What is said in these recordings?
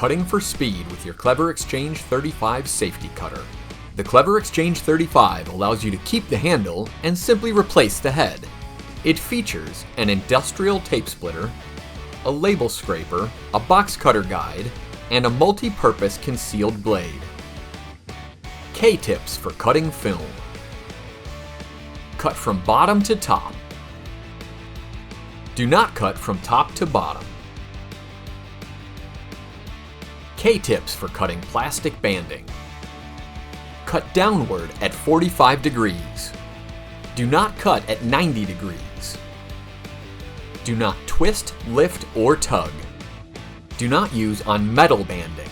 cutting for speed with your Klever XChange 35 safety cutter. The Klever XChange 35 allows you to keep the handle and simply replace the head. It features an industrial tape splitter, a label scraper, a box cutter guide, and a multi-purpose concealed blade. K-tips for cutting film. Cut from bottom to top. Do not cut from top to bottom. K-tips for cutting plastic banding. Cut downward at 45 degrees. Do not cut at 90 degrees. Do not twist, lift, or tug. Do not use on metal banding.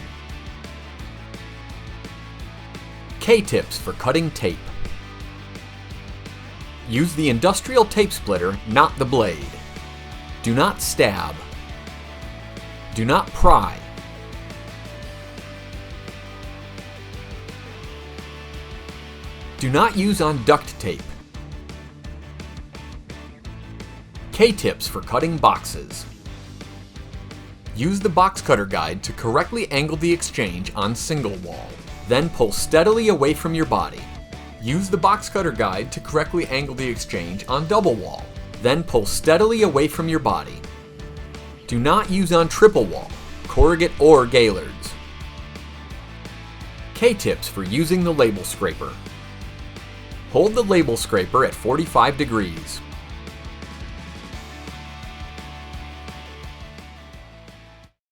K-tips for cutting tape. Use the industrial tape splitter, not the blade. Do not stab. Do not pry. Do not use on duct tape. K-tips for cutting boxes. Use the box cutter guide to correctly angle the XChange on single wall. Then pull steadily away from your body. Use the box cutter guide to correctly angle the XChange on double wall. Then pull steadily away from your body. Do not use on triple wall, corrugate or gaillards. K-tips for using the label scraper. Hold the label scraper at 45 degrees.